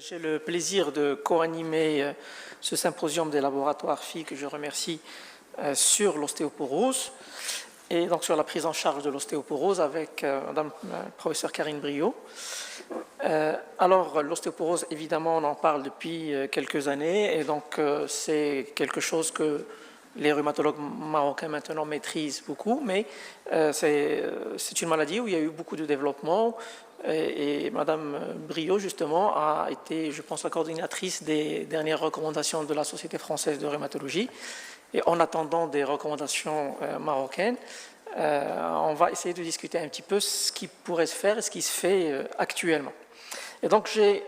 J'ai le plaisir de co-animer ce symposium des laboratoires FI que je remercie sur l'ostéoporose et donc sur la prise en charge de l'ostéoporose avec Madame professeure Karine Briot. Alors l'ostéoporose, évidemment, on en parle depuis quelques années et donc c'est quelque chose que les rhumatologues marocains maintenant maîtrisent beaucoup, mais c'est une maladie où il y a eu beaucoup de développement et Madame Briot, justement, a été, je pense, la coordinatrice des dernières recommandations de la Société française de rhumatologie. Et en attendant des recommandations marocaines, on va essayer de discuter un petit peu ce qui pourrait se faire et ce qui se fait actuellement. Et donc j'ai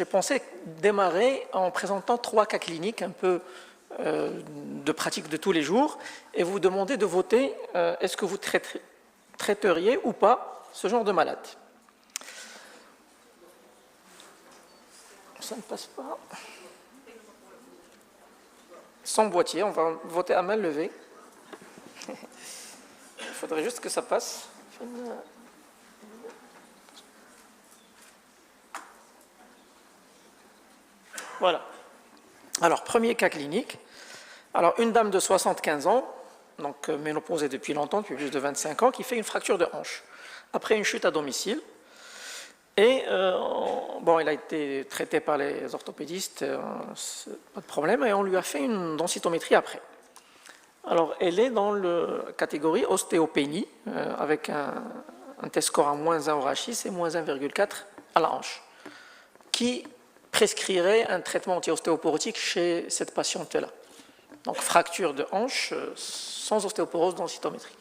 pensé démarrer en présentant 3 cas cliniques un peu de pratique de tous les jours et vous demander de voter est-ce que vous traiteriez ou pas ce genre de malade. Ça ne passe pas. Sans boîtier, on va voter à main levée. Il faudrait juste que ça passe. Voilà. Alors, premier cas clinique. Alors, une dame de 75 ans, donc ménopausée depuis longtemps, depuis plus de 25 ans, qui fait une fracture de hanche après une chute à domicile. Et bon, il a été traité par les orthopédistes, pas de problème, et on lui a fait une densitométrie après. Alors, elle est dans la catégorie ostéopénie, avec un test score à -1 au rachis et -1,4 à la hanche, qui prescrirait un traitement anti-ostéoporotique chez cette patiente-là. Donc, fracture de hanche sans ostéoporose densitométrie.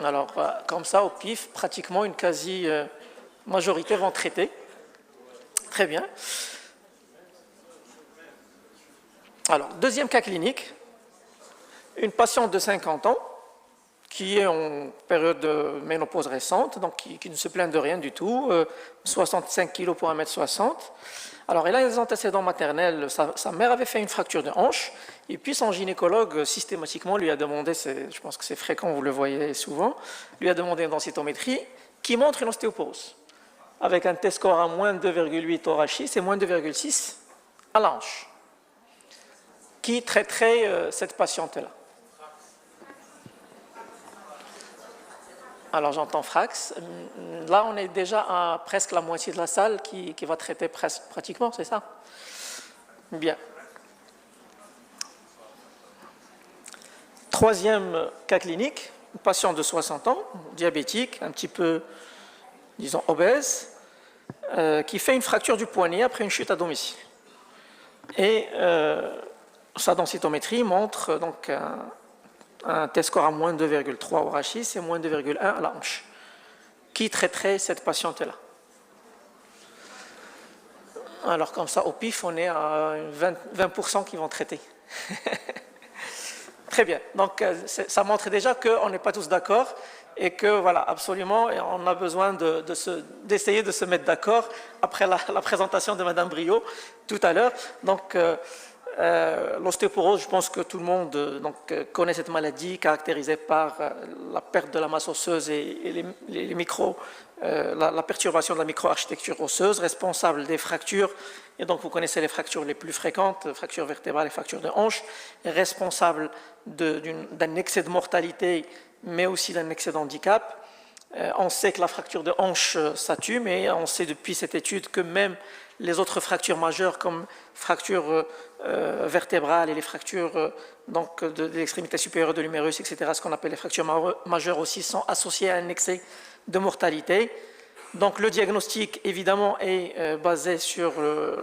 Alors, comme ça, au pif, pratiquement une quasi-majorité vont traiter. Très bien. Alors, deuxième cas clinique, une patiente de 50 ans qui est en période de ménopause récente, donc qui ne se plaint de rien du tout, 65 kg pour 1,60 m. Alors, elle a des antécédents maternels, sa mère avait fait une fracture de hanche, et puis son gynécologue systématiquement lui a demandé, je pense que c'est fréquent, vous le voyez souvent, lui a demandé une densitométrie qui montre une ostéoporose, avec un test score à -2,8 au rachis et -2,6 à la hanche, qui traiterait cette patiente-là. Alors j'entends Frax. Là, on est déjà à presque la moitié de la salle qui va traiter pratiquement, c'est ça? Bien. Troisième cas clinique, une patiente de 60 ans, diabétique, un petit peu, disons, obèse, qui fait une fracture du poignet après une chute à domicile. Et sa densitométrie montre donc un test score à -2,3 au rachis et -2,1 à la hanche, qui traiterait cette patiente-là. Alors comme ça, au pif, on est à 20% qui vont traiter. Très bien, donc ça montre déjà qu'on n'est pas tous d'accord et que voilà, absolument, on a besoin d'essayer de se mettre d'accord après la présentation de Madame Briot tout à l'heure. Donc l'ostéoporose, je pense que tout le monde connaît cette maladie caractérisée par la perte de la masse osseuse et la perturbation de la microarchitecture osseuse, responsable des fractures. Et donc vous connaissez les fractures les plus fréquentes, fractures vertébrales et fractures de hanche, responsable d'un excès de mortalité, mais aussi d'un excès d'handicap. On sait que la fracture de hanche, ça tue, mais on sait depuis cette étude que même les autres fractures majeures comme fractures vertébrales et les fractures de l'extrémité supérieure de l'humérus, etc., ce qu'on appelle les fractures majeures aussi, sont associées à un excès de mortalité. Donc le diagnostic, évidemment, est basé sur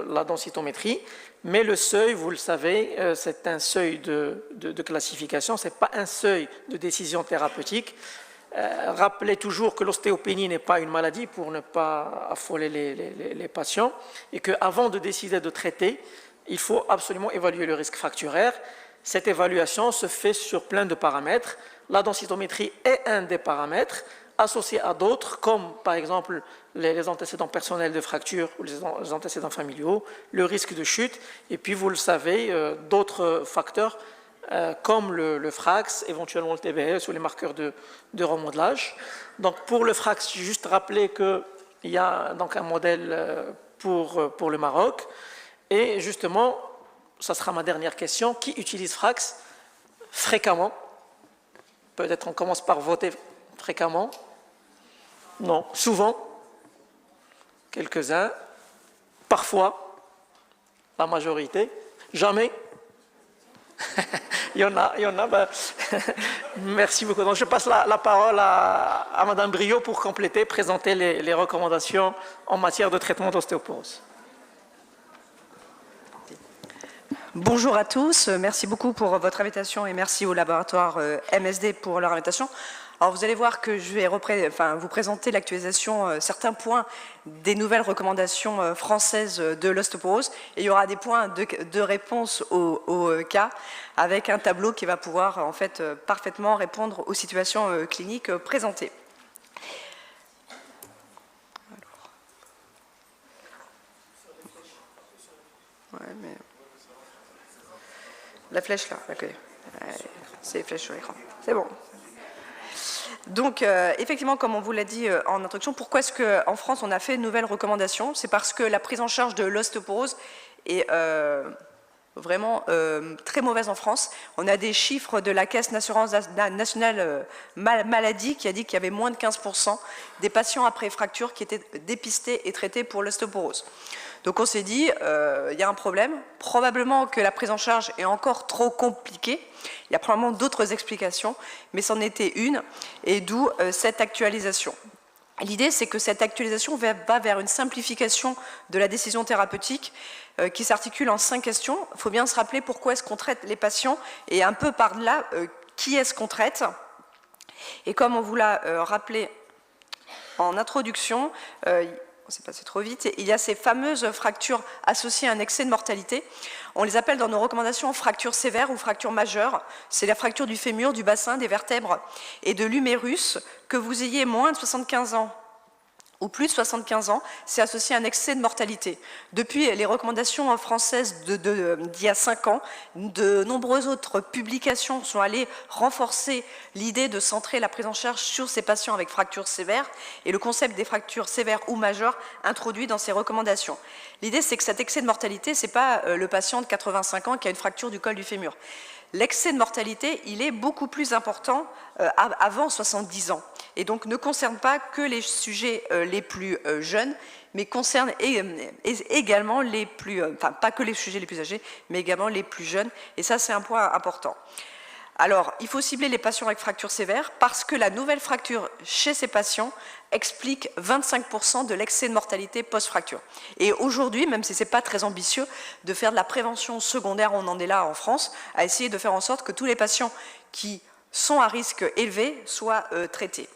la densitométrie, mais le seuil, vous le savez, c'est un seuil de classification, ce n'est pas un seuil de décision thérapeutique. Rappelez toujours que l'ostéopénie n'est pas une maladie pour ne pas affoler les patients et qu'avant de décider de traiter, il faut absolument évaluer le risque fracturaire. Cette évaluation se fait sur plein de paramètres. La densitométrie est un des paramètres associés à d'autres, comme par exemple les antécédents personnels de fracture ou les antécédents familiaux, le risque de chute, et puis vous le savez, d'autres facteurs comme le FRAX, éventuellement le TBS ou les marqueurs de remodelage. Donc pour le FRAX, juste rappeler que il y a donc un modèle pour le Maroc. Et justement, ça sera ma dernière question, qui utilise Frax fréquemment? Peut-être on commence par voter fréquemment. Non, souvent, quelques-uns, parfois, la majorité, jamais. il y en a. Ben, merci beaucoup. Donc, je passe la parole à Madame Briot pour compléter, présenter les recommandations en matière de traitement d'ostéoporose. Bonjour à tous, merci beaucoup pour votre invitation et merci au laboratoire MSD pour leur invitation. Alors vous allez voir que je vais vous présenter l'actualisation, certains points des nouvelles recommandations françaises de l'ostéoporose. Et il y aura des points de réponse au cas avec un tableau qui va pouvoir en fait parfaitement répondre aux situations cliniques présentées. Ouais, mais... La flèche là, ok. C'est les flèches sur l'écran. C'est bon. Donc, effectivement, comme on vous l'a dit en introduction, pourquoi est-ce qu'en France, on a fait une nouvelle recommandation? C'est parce que la prise en charge de l'ostéoporose est vraiment très mauvaise en France. On a des chiffres de la Caisse nationale maladie qui a dit qu'il y avait moins de 15% des patients après fracture qui étaient dépistés et traités pour l'ostéoporose. Donc on s'est dit, il y a un problème, probablement que la prise en charge est encore trop compliquée, il y a probablement d'autres explications, mais c'en était une, et d'où cette actualisation. L'idée, c'est que cette actualisation va vers une simplification de la décision thérapeutique qui s'articule en 5 questions. Il faut bien se rappeler pourquoi est-ce qu'on traite les patients, et un peu par là, qui est-ce qu'on traite. Et comme on vous l'a rappelé en introduction, on s'est passé trop vite, il y a ces fameuses fractures associées à un excès de mortalité. On les appelle dans nos recommandations fractures sévères ou fractures majeures. C'est la fracture du fémur, du bassin, des vertèbres et de l'humérus. Que vous ayez moins de 75 ans ou plus de 75 ans, c'est associé à un excès de mortalité. Depuis les recommandations françaises d'il y a 5 ans, de nombreuses autres publications sont allées renforcer l'idée de centrer la prise en charge sur ces patients avec fractures sévères et le concept des fractures sévères ou majeures introduit dans ces recommandations. L'idée, c'est que cet excès de mortalité, ce n'est pas le patient de 85 ans qui a une fracture du col du fémur. L'excès de mortalité, il est beaucoup plus important avant 70 ans et donc ne concerne pas que les sujets les plus jeunes, mais concerne également les plus, enfin pas que les sujets les plus âgés, mais également les plus jeunes, et ça c'est un point important. Alors, il faut cibler les patients avec fracture sévère parce que la nouvelle fracture chez ces patients explique 25% de l'excès de mortalité post-fracture. Et aujourd'hui, même si ce n'est pas très ambitieux, de faire de la prévention secondaire, on en est là en France, à essayer de faire en sorte que tous les patients qui sont à risque élevé soient traités.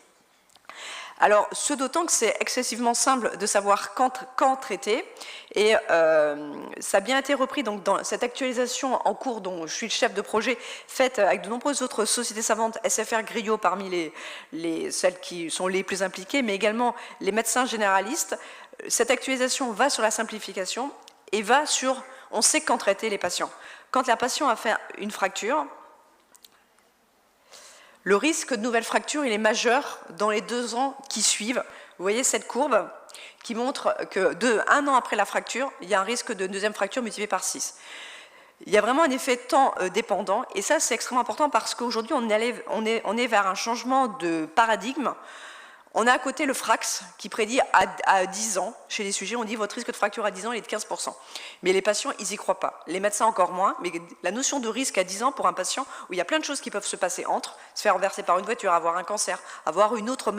Alors, ce d'autant que c'est excessivement simple de savoir quand traiter, et ça a bien été repris donc, dans cette actualisation en cours dont je suis le chef de projet, faite avec de nombreuses autres sociétés savantes, SFR Griot parmi celles qui sont les plus impliquées, mais également les médecins généralistes. Cette actualisation va sur la simplification et va sur, on sait quand traiter les patients. Quand la patient a fait une fracture, le risque de nouvelle fracture, il est majeur dans les 2 ans qui suivent. Vous voyez cette courbe qui montre que 1 an après la fracture, il y a un risque de deuxième fracture multiplié par 6. Il y a vraiment un effet temps dépendant, et ça c'est extrêmement important parce qu'aujourd'hui on est vers un changement de paradigme. On a à côté le Frax qui prédit à 10 ans, chez les sujets, on dit votre risque de fracture à 10 ans il est de 15%. Mais les patients, ils n'y croient pas. Les médecins encore moins, mais la notion de risque à 10 ans pour un patient où il y a plein de choses qui peuvent se passer entre, se faire renverser par une voiture, avoir un cancer, avoir une autre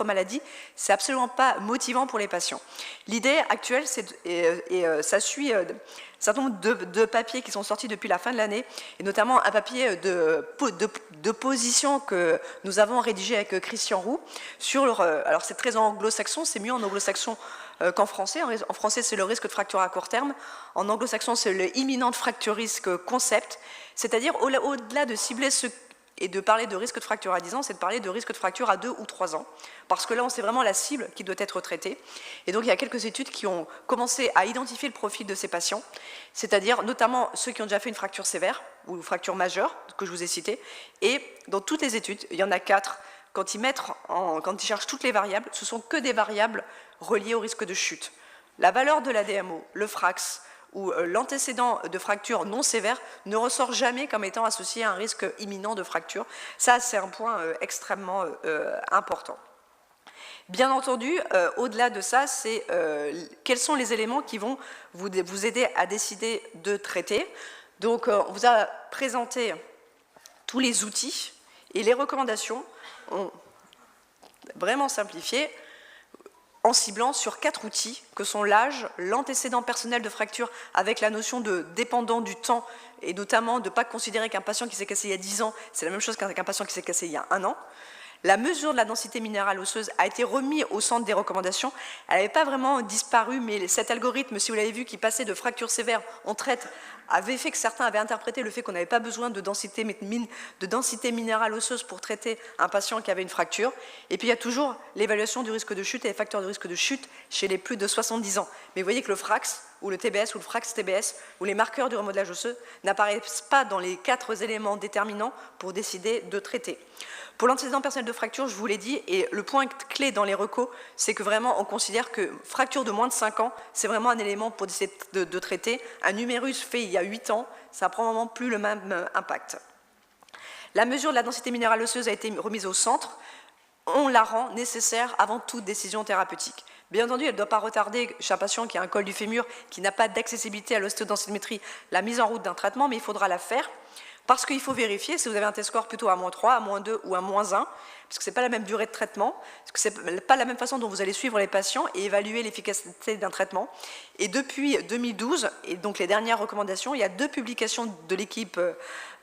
maladie, c'est absolument pas motivant pour les patients. L'idée actuelle, ça suit un certain nombre de papiers qui sont sortis depuis la fin de l'année, et notamment un papier de position que nous avons rédigé avec Christian Roux, sur alors c'est très anglo-saxon, c'est mieux en anglo-saxon qu'en français. En français, c'est le risque de fracture à court terme. En anglo-saxon, c'est le imminent fracture risk concept, c'est-à-dire au-delà de cibler et de parler de risque de fracture à 10 ans, c'est de parler de risque de fracture à 2 ou 3 ans, parce que là, on sait vraiment la cible qui doit être traitée. Et donc, il y a quelques études qui ont commencé à identifier le profil de ces patients, c'est-à-dire notamment ceux qui ont déjà fait une fracture sévère ou une fracture majeure, que je vous ai citée, et dans toutes les études, il y en a 4, quand ils cherchent toutes les variables, ce sont que des variables reliés au risque de chute. La valeur de la DMO, le FRAX ou l'antécédent de fracture non sévère ne ressort jamais comme étant associé à un risque imminent de fracture. Ça, c'est un point extrêmement important. Bien entendu, au-delà de ça, c'est quels sont les éléments qui vont vous aider à décider de traiter. Donc, on vous a présenté tous les outils et les recommandations ont vraiment simplifié en ciblant sur 4 outils que sont l'âge, l'antécédent personnel de fracture avec la notion de dépendant du temps et notamment de ne pas considérer qu'un patient qui s'est cassé il y a 10 ans, c'est la même chose qu'un patient qui s'est cassé il y a 1 an. La mesure de la densité minérale osseuse a été remise au centre des recommandations. Elle n'avait pas vraiment disparu, mais cet algorithme, si vous l'avez vu, qui passait de fracture sévère, on traite, avait fait que certains avaient interprété le fait qu'on n'avait pas besoin de densité minérale osseuse pour traiter un patient qui avait une fracture. Et puis il y a toujours l'évaluation du risque de chute et les facteurs de risque de chute chez les plus de 70 ans. Mais vous voyez que le FRAX, ou le TBS, ou le FRAX-TBS, ou les marqueurs du remodelage osseux n'apparaissent pas dans les 4 éléments déterminants pour décider de traiter. Pour l'antécédent personnel de fracture, je vous l'ai dit, et le point clé dans les recos, c'est que vraiment on considère que fracture de moins de 5 ans, c'est vraiment un élément pour décider de traiter. Un numérus fait il y a 8 ans, ça prend vraiment plus le même impact. La mesure de la densité minérale osseuse a été remise au centre. On la rend nécessaire avant toute décision thérapeutique. Bien entendu, elle ne doit pas retarder, chez un patient qui a un col du fémur, qui n'a pas d'accessibilité à l'ostéodensitométrie, la mise en route d'un traitement, mais il faudra la faire. Parce qu'il faut vérifier si vous avez un T-score plutôt à -3, à -2 ou à -1, parce que ce n'est pas la même durée de traitement, parce que ce n'est pas la même façon dont vous allez suivre les patients et évaluer l'efficacité d'un traitement. Et depuis 2012, et donc les dernières recommandations, il y a 2 publications de l'équipe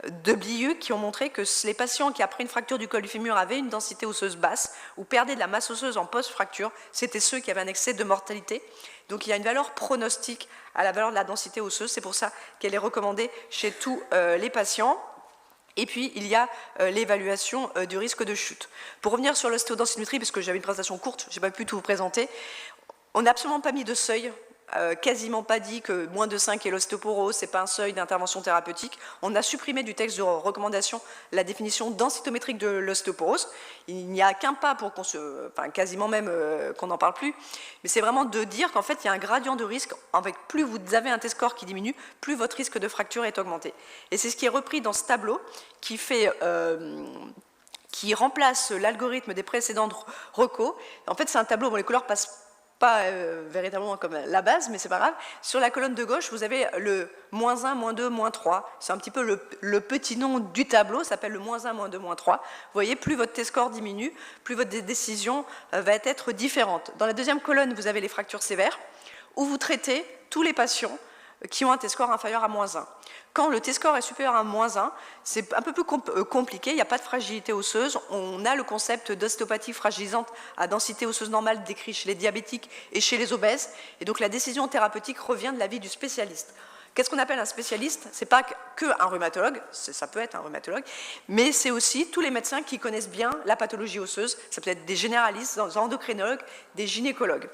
de Blieu qui ont montré que les patients qui, après une fracture du col du fémur, avaient une densité osseuse basse ou perdaient de la masse osseuse en post-fracture, c'était ceux qui avaient un excès de mortalité. Donc il y a une valeur pronostique à la valeur de la densité osseuse, c'est pour ça qu'elle est recommandée chez tous les patients. Et puis, il y a l'évaluation du risque de chute. Pour revenir sur l'ostéodensitométrie, parce que j'avais une présentation courte, je n'ai pas pu tout vous présenter, on n'a absolument pas mis de seuil, quasiment pas dit que moins de 5 est l'ostéoporose, ce n'est pas un seuil d'intervention thérapeutique. On a supprimé du texte de recommandation la définition densitométrique de l'ostéoporose. Il n'y a qu'un pas pour qu'on quasiment même qu'on n'en parle plus, mais c'est vraiment de dire qu'en fait, il y a un gradient de risque. Avec plus vous avez un T-score qui diminue, plus votre risque de fracture est augmenté. Et c'est ce qui est repris dans ce tableau qui remplace l'algorithme des précédentes recos. En fait, c'est un tableau où les couleurs passent pas véritablement comme la base, mais c'est pas grave. Sur la colonne de gauche, vous avez le -1, -2, -3. C'est un petit peu le petit nom du tableau, ça s'appelle le -1, -2, -3. Vous voyez, plus votre T-score diminue, plus votre décision va être différente. Dans la deuxième colonne, vous avez les fractures sévères, où vous traitez tous les patients qui ont un T-score inférieur à -1. Quand le T-score est supérieur à -1, c'est un peu plus compliqué, il n'y a pas de fragilité osseuse, on a le concept d'ostéopathie fragilisante à densité osseuse normale décrit chez les diabétiques et chez les obèses, et donc la décision thérapeutique revient de l'avis du spécialiste. Qu'est-ce qu'on appelle un spécialiste? Ce n'est pas qu'un rhumatologue, ça peut être un rhumatologue, mais c'est aussi tous les médecins qui connaissent bien la pathologie osseuse, ça peut être des généralistes, des endocrinologues, des gynécologues.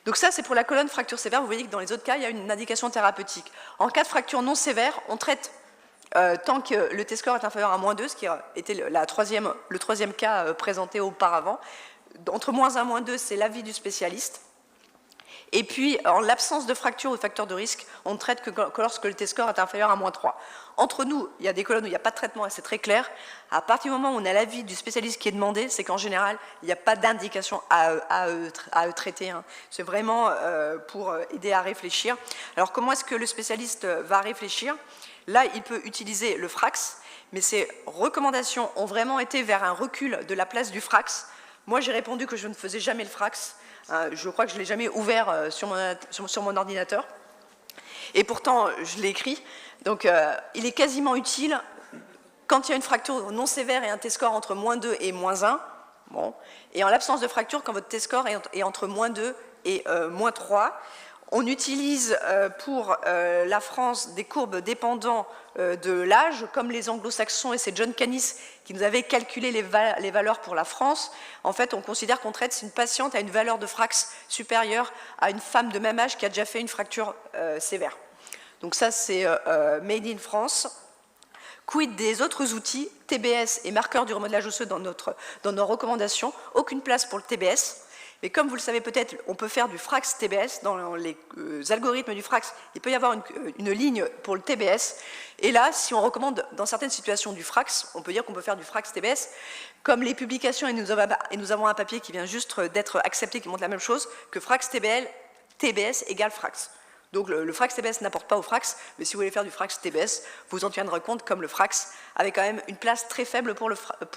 Donc ça, c'est pour la colonne fracture sévère. Vous voyez que dans les autres cas, il y a une indication thérapeutique. En cas de fracture non sévère, on traite tant que le T-score est inférieur à -2, ce qui était le troisième cas présenté auparavant. Entre -1 et -2, c'est l'avis du spécialiste. Et puis, en l'absence de fracture ou de facteur de risque, on ne traite que lorsque le T-score est inférieur à -3. Entre nous, il y a des colonnes où il n'y a pas de traitement et c'est très clair. À partir du moment où on a l'avis du spécialiste qui est demandé, c'est qu'en général, il n'y a pas d'indication à traiter. Hein. C'est vraiment pour aider à réfléchir. Alors, comment est-ce que le spécialiste va réfléchir? Là, il peut utiliser le FRAX, mais ces recommandations ont vraiment été vers un recul de la place du FRAX. Moi, j'ai répondu que je ne faisais jamais le FRAX. Je crois que je ne l'ai jamais ouvert sur mon ordinateur. Et pourtant, je l'ai écrit. Donc, il est quasiment utile quand il y a une fracture non sévère et un T-score entre -2 et -1. Bon. Et en l'absence de fracture, quand votre T-score est entre -2 et -3. On utilise pour la France des courbes dépendant de l'âge, comme les anglo-saxons, et c'est John Canis qui nous avait calculé les valeurs pour la France. En fait, on considère qu'on traite si une patiente a une valeur de FRAX supérieure à une femme de même âge qui a déjà fait une fracture sévère. Donc ça, c'est Made in France. Quid des autres outils, TBS et marqueurs du remodelage osseux dans nos recommandations? Aucune place pour le TBS. Mais comme vous le savez peut-être, on peut faire du Frax TBS. Dans les algorithmes du Frax, il peut y avoir une ligne pour le TBS. Et là, si on recommande dans certaines situations du Frax, on peut dire qu'on peut faire du Frax TBS. Comme les publications, et nous avons un papier qui vient juste d'être accepté qui montre la même chose, que Frax TBS égale Frax. Donc le Frax TBS n'apporte pas au Frax, mais si vous voulez faire du Frax TBS, vous en tiendrez compte comme le Frax avait quand même une place très faible pour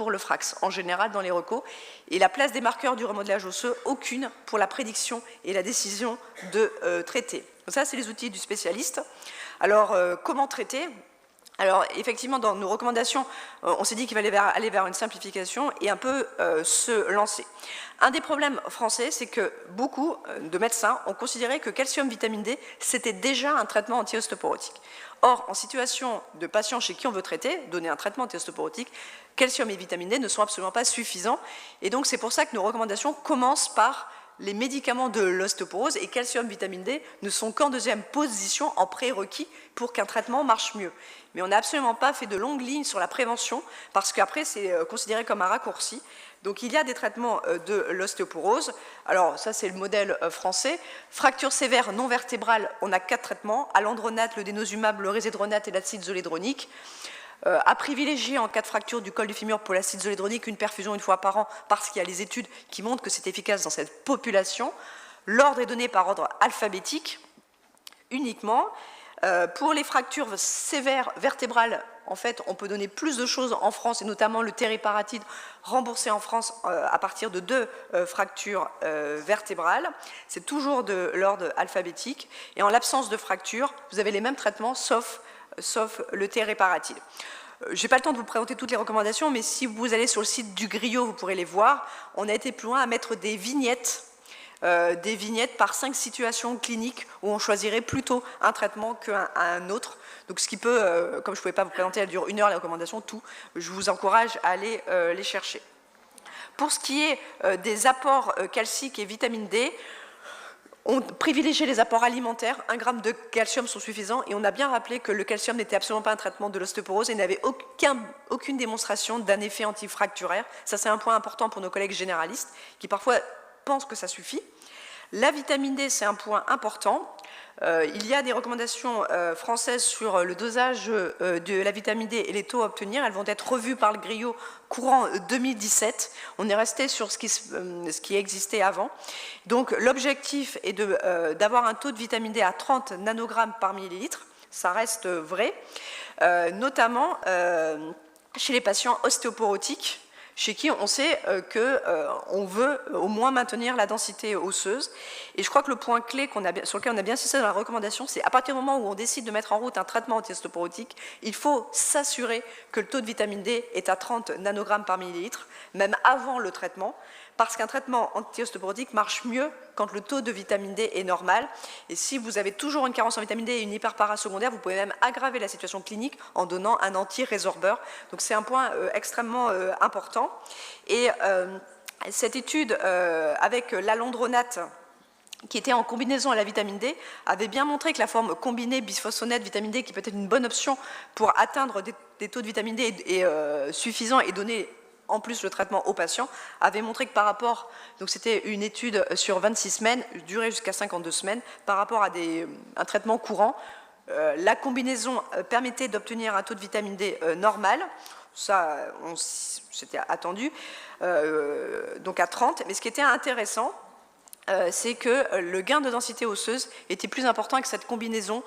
le Frax, en général dans les recos. Et la place des marqueurs du remodelage osseux, aucune pour la prédiction et la décision de traiter. Donc ça, c'est les outils du spécialiste. Alors, comment traiter ? Alors, effectivement, dans nos recommandations, on s'est dit qu'il fallait aller vers une simplification et un peu se lancer. Un des problèmes français, c'est que beaucoup de médecins ont considéré que calcium, vitamine D, c'était déjà un traitement anti-ostéoporotique. Or, en situation de patients chez qui on veut traiter, donner un traitement anti-ostéoporotique, calcium et vitamine D ne sont absolument pas suffisants. Et donc, c'est pour ça que nos recommandations commencent par les médicaments de l'ostéoporose et calcium, vitamine D ne sont qu'en deuxième position en prérequis pour qu'un traitement marche mieux. Mais on n'a absolument pas fait de longues lignes sur la prévention parce qu'après c'est considéré comme un raccourci. Donc il y a des traitements de l'ostéoporose. Alors ça c'est le modèle français. Fracture sévère non vertébrale, on a 4 traitements, alendronate, le dénosumab, le résédronate et l'acide zolédronique. À privilégier en cas de fracture du col du fémur pour l'acide zolédronique, une perfusion une fois par an, parce qu'il y a les études qui montrent que c'est efficace dans cette population. L'ordre est donné par ordre alphabétique uniquement. Pour les fractures sévères vertébrales, en fait, on peut donner plus de choses en France, et notamment le tériparatide remboursé en France à partir de 2 fractures vertébrales. C'est toujours de l'ordre alphabétique. Et en l'absence de fracture, vous avez les mêmes traitements, sauf le tériparatide. Je n'ai pas le temps de vous présenter toutes les recommandations, mais si vous allez sur le site du Griot, vous pourrez les voir. On a été plus loin à mettre des vignettes par 5 situations cliniques où on choisirait plutôt un traitement qu'un autre. Donc ce qui peut, comme je ne pouvais pas vous présenter, elle dure 1 heure les recommandations, tout, je vous encourage à aller les chercher. Pour ce qui est des apports calciques et vitamine D, on privilégiait les apports alimentaires, 1 gramme de calcium sont suffisants, et on a bien rappelé que le calcium n'était absolument pas un traitement de l'ostéoporose et n'avait aucune démonstration d'un effet antifracturaire. Ça, c'est un point important pour nos collègues généralistes, qui parfois pensent que ça suffit. La vitamine D, c'est un point important. Il y a des recommandations françaises sur le dosage de la vitamine D et les taux à obtenir. Elles vont être revues par le Griot courant 2017. On est resté sur ce qui existait avant. Donc l'objectif est d'avoir un taux de vitamine D à 30 nanogrammes par millilitre. Ça reste vrai, notamment chez les patients ostéoporotiques, chez qui on sait qu'on veut au moins maintenir la densité osseuse. Et je crois que le point clé sur lequel on a bien insisté dans la recommandation, c'est à partir du moment où on décide de mettre en route un traitement anti-ostéoporotique, il faut s'assurer que le taux de vitamine D est à 30 nanogrammes par millilitre, même avant le traitement, parce qu'un traitement anti-ostéoporotique marche mieux quand le taux de vitamine D est normal. Et si vous avez toujours une carence en vitamine D et une hyperpara secondaire, vous pouvez même aggraver la situation clinique en donnant un anti-résorbeur. Donc c'est un point extrêmement important. Et cette étude avec l'alendronate, qui était en combinaison à la vitamine D, avait bien montré que la forme combinée bisphosphonate vitamine D, qui peut être une bonne option pour atteindre des taux de vitamine D suffisants et donner en plus le traitement aux patients, avait montré que par rapport, donc c'était une étude sur 26 semaines, durée jusqu'à 52 semaines, par rapport à un traitement courant, la combinaison permettait d'obtenir un taux de vitamine D normal, ça c'était attendu, donc à 30, mais ce qui était intéressant, c'est que le gain de densité osseuse était plus important avec cette combinaison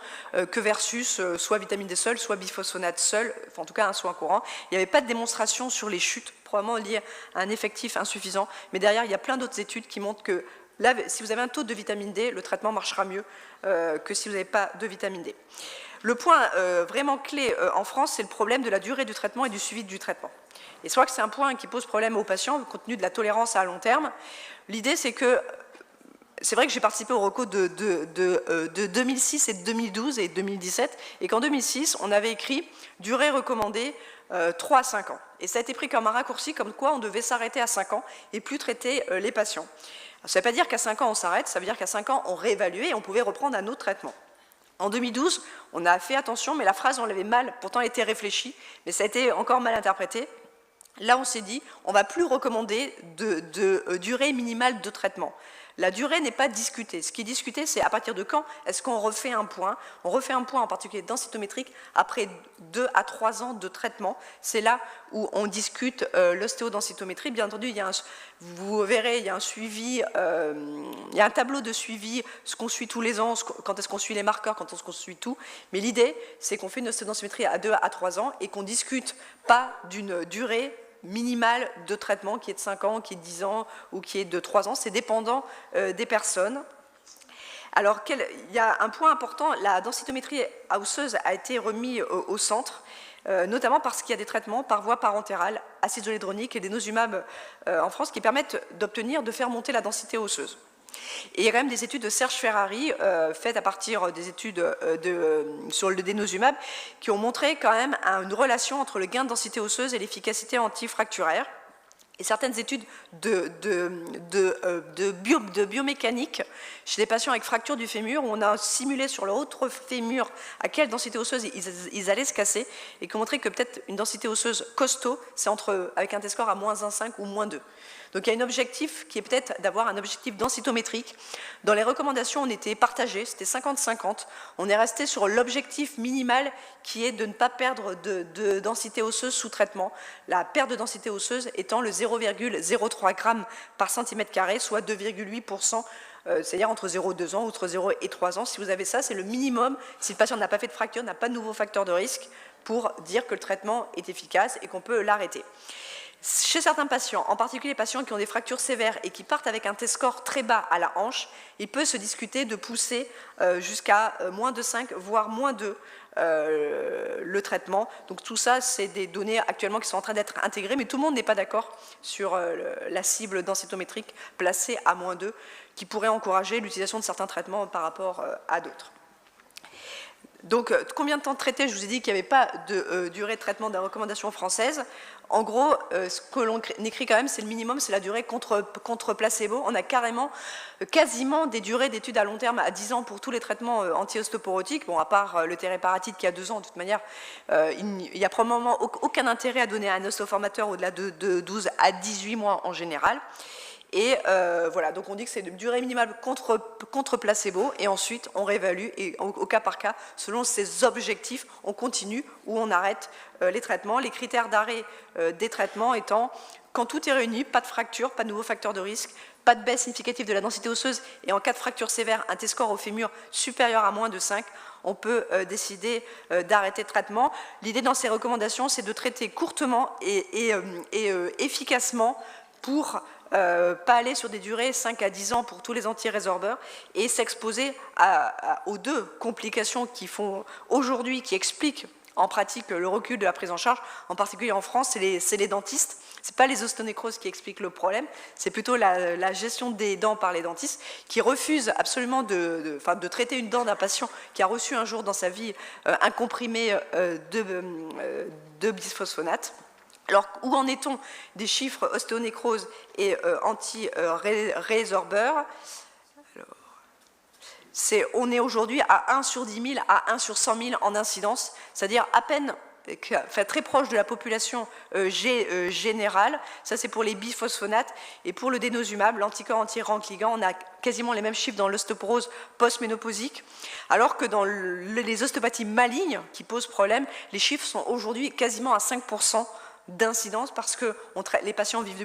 que versus soit vitamine D seule, soit biphosphonate seul, enfin, en tout cas un soin courant. Il n'y avait pas de démonstration sur les chutes, probablement liées à un effectif insuffisant, mais derrière il y a plein d'autres études qui montrent que là, si vous avez un taux de vitamine D, le traitement marchera mieux que si vous n'avez pas de vitamine D. Le point vraiment clé en France, c'est le problème de la durée du traitement et du suivi du traitement. Et je crois que c'est un point qui pose problème aux patients, compte tenu de la tolérance à long terme. L'idée, c'est que c'est vrai que j'ai participé au reco de 2006 et de 2012 et 2017, et qu'en 2006, on avait écrit « durée recommandée 3 à 5 ans ». Et ça a été pris comme un raccourci, comme quoi on devait s'arrêter à 5 ans et plus traiter les patients. Ça ne veut pas dire qu'à 5 ans on s'arrête, ça veut dire qu'à 5 ans on réévaluait et on pouvait reprendre un autre traitement. En 2012, on a fait attention, mais la phrase on l'avait mal, pourtant elle était réfléchie, mais ça a été encore mal interprété. Là on s'est dit, on ne va plus recommander de durée minimale de traitement. La durée n'est pas discutée. Ce qui est discuté, c'est à partir de quand est-ce qu'on refait un point. On refait un point en particulier densitométrique après 2 à 3 ans de traitement. C'est là où on discute l'ostéodensitométrie. Bien entendu, vous verrez, il y a un suivi, il y a un tableau de suivi, ce qu'on suit tous les ans, quand est-ce qu'on suit les marqueurs, quand est-ce qu'on suit tout. Mais l'idée, c'est qu'on fait une ostéodensitométrie à 2 à 3 ans et qu'on ne discute pas d'une durée minimale de traitement qui est de 5 ans, qui est de 10 ans ou qui est de 3 ans. C'est dépendant des personnes. Alors, il y a un point important, la densitométrie osseuse a été remise au centre, notamment parce qu'il y a des traitements par voie parentérale, acide zoledronique et des denosumab en France qui permettent de faire monter la densité osseuse. Et il y a quand même des études de Serge Ferrari faites à partir des études sur le denosumab qui ont montré quand même une relation entre le gain de densité osseuse et l'efficacité antifracturaire. Et certaines études de biomécanique chez des patients avec fracture du fémur, où on a simulé sur leur autre fémur à quelle densité osseuse ils allaient se casser, et qui ont montré que peut-être une densité osseuse costaud, c'est avec un T-score à moins 1,5 ou moins 2. Donc il y a un objectif qui est peut-être d'avoir un objectif densitométrique. Dans les recommandations, on était partagés, c'était 50-50. On est resté sur l'objectif minimal qui est de ne pas perdre de densité osseuse sous traitement. La perte de densité osseuse étant le 0,03 g par centimètre carré, soit 2,8%, c'est-à-dire entre 0 et 2 ans, entre 0 et 3 ans. Si vous avez ça, c'est le minimum. Si le patient n'a pas fait de fracture, n'a pas de nouveau facteur de risque, pour dire que le traitement est efficace et qu'on peut l'arrêter. Chez certains patients, en particulier les patients qui ont des fractures sévères et qui partent avec un T-score très bas à la hanche, il peut se discuter de pousser jusqu'à moins de 5, voire moins 2 le traitement. Donc tout ça, c'est des données actuellement qui sont en train d'être intégrées, mais tout le monde n'est pas d'accord sur la cible densitométrique placée à moins 2, qui pourrait encourager l'utilisation de certains traitements par rapport à d'autres. Donc, combien de temps de traité? Je vous ai dit qu'il n'y avait pas de durée de traitement de la recommandation française. En gros, ce que l'on écrit quand même, c'est le minimum, c'est la durée contre placebo. On a quasiment des durées d'études à long terme à 10 ans pour tous les traitements anti-ostéoporotiques. Bon, à part le tériparatide qui a 2 ans, de toute manière, il n'y a probablement aucun intérêt à donner un ostéoformateur au-delà de 12 à 18 mois en général. Et voilà, donc on dit que c'est une durée minimale contre placebo, et ensuite on réévalue, et au cas par cas, selon ces objectifs, on continue ou on arrête les traitements. Les critères d'arrêt des traitements étant, quand tout est réuni, pas de fracture, pas de nouveau facteur de risque, pas de baisse significative de la densité osseuse, et en cas de fracture sévère, un T-score au fémur supérieur à moins de 5, on peut décider d'arrêter le traitement. L'idée dans ces recommandations, c'est de traiter courtement et efficacement pour pas aller sur des durées 5 à 10 ans pour tous les anti-résorbeurs et s'exposer aux 2 complications qui font aujourd'hui, qui expliquent en pratique le recul de la prise en charge, en particulier en France, c'est les dentistes. Ce n'est pas les ostéonécroses qui expliquent le problème, c'est plutôt la gestion des dents par les dentistes qui refusent absolument de traiter une dent d'un patient qui a reçu un jour dans sa vie un comprimé de bisphosphonate. Alors, où en est-on des chiffres ostéonécrose et anti-résorbeurs? On est aujourd'hui à 1 sur 10 000 à 1 sur 100 000 en incidence, c'est-à-dire à peine très proche de la population générale. Ça, c'est pour les biphosphonates. Et pour le denosumab, l'anticorps anti-rancligand, on a quasiment les mêmes chiffres dans l'ostéoporose post-ménopausique, alors que dans les ostéopathies malignes qui posent problème, les chiffres sont aujourd'hui quasiment à 5% d'incidence, parce que les patients vivent de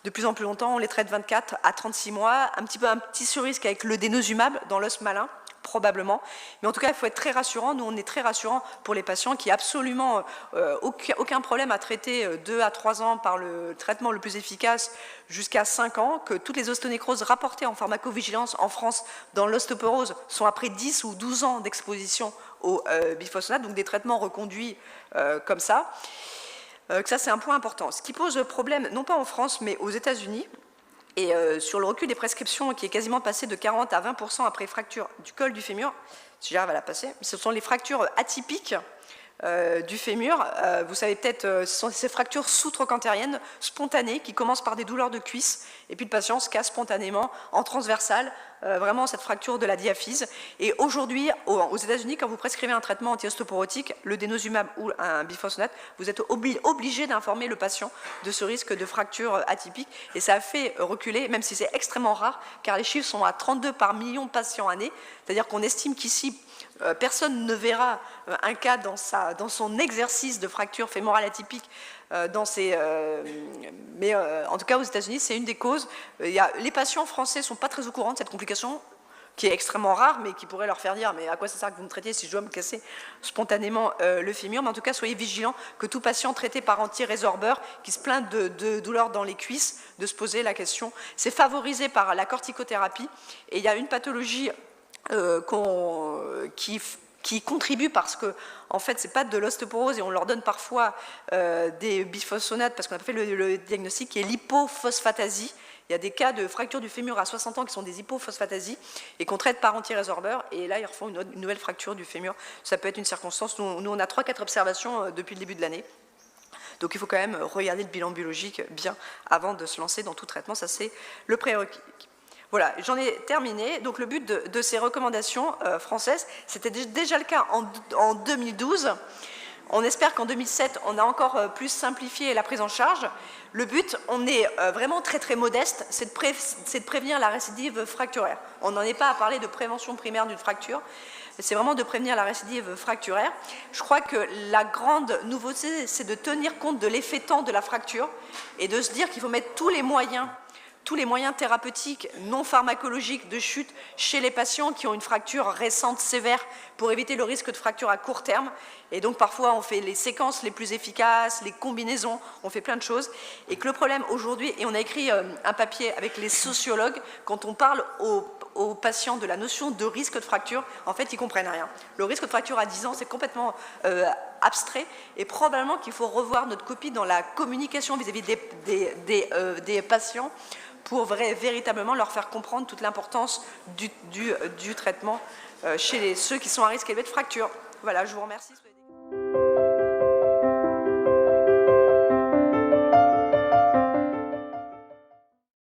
plus en plus longtemps, on les traite 24 à 36 mois, un petit surrisque avec le denosumab dans l'os malin, probablement. Mais en tout cas, il faut être très rassurant. Nous, on est très rassurant pour les patients qui n'ont absolument aucun problème à traiter 2 à 3 ans par le traitement le plus efficace jusqu'à 5 ans, que toutes les ostéonécroses rapportées en pharmacovigilance en France dans l'ostéoporose sont après 10 ou 12 ans d'exposition au biphosphonate, donc des traitements reconduits comme ça. Ça, c'est un point important. Ce qui pose problème, non pas en France, mais aux États-Unis, et sur le recul des prescriptions qui est quasiment passé de 40 à 20% après fracture du col du fémur, si j'arrive à la passer, ce sont les fractures atypiques du fémur. Vous savez peut-être, ce sont ces fractures sous-trochantériennes spontanées qui commencent par des douleurs de cuisse, et puis le patient se casse spontanément en transversal vraiment cette fracture de la diaphyse. Et aujourd'hui, aux États-Unis, quand vous prescrivez un traitement anti-ostéoporotique, le denosumab ou un biphosphonate, vous êtes obligé d'informer le patient de ce risque de fracture atypique. Et ça a fait reculer, même si c'est extrêmement rare, car les chiffres sont à 32 par million de patients année. C'est-à-dire qu'on estime qu'ici, personne ne verra un cas dans son exercice de fracture fémorale atypique. Mais en tout cas, aux États-Unis, c'est une des causes. Les patients français ne sont pas très au courant de cette complication, qui est extrêmement rare, mais qui pourrait leur faire dire « mais à quoi ça sert que vous me traitiez si je dois me casser spontanément le fémur ?» Mais en tout cas, soyez vigilants que tout patient traité par anti-résorbeur qui se plaint de douleurs dans les cuisses, de se poser la question. C'est favorisé par la corticothérapie, et il y a une pathologie qui contribue parce que, en fait, ce n'est pas de l'ostéoporose et on leur donne parfois des biphosphonates parce qu'on n'a pas fait le diagnostic, qui est l'hypophosphatasie. Il y a des cas de fracture du fémur à 60 ans qui sont des hypophosphatasies et qu'on traite par anti-résorbeur, et là, ils refont une nouvelle fracture du fémur. Ça peut être une circonstance. Nous on a 3-4 observations depuis le début de l'année. Donc il faut quand même regarder le bilan biologique bien avant de se lancer dans tout traitement. Ça, c'est le prérequis. Voilà, j'en ai terminé. Donc le but de ces recommandations françaises, c'était déjà le cas en 2012. On espère qu'en 2007, on a encore plus simplifié la prise en charge. Le but, on est vraiment très très modeste, c'est de prévenir la récidive fracturaire. On n'en est pas à parler de prévention primaire d'une fracture, mais c'est vraiment de prévenir la récidive fracturaire. Je crois que la grande nouveauté, c'est de tenir compte de l'effet temps de la fracture et de se dire qu'il faut mettre tous les moyens thérapeutiques non pharmacologiques de chute chez les patients qui ont une fracture récente sévère pour éviter le risque de fracture à court terme. Et donc parfois on fait les séquences les plus efficaces, les combinaisons, on fait plein de choses. Et que le problème aujourd'hui, et on a écrit un papier avec les sociologues, quand on parle aux patients de la notion de risque de fracture, en fait ils ne comprennent rien. Le risque de fracture à 10 ans, c'est complètement abstrait, et probablement qu'il faut revoir notre copie dans la communication vis-à-vis des patients pour véritablement leur faire comprendre toute l'importance du traitement chez ceux qui sont à risque élevé de fracture. Voilà, je vous remercie.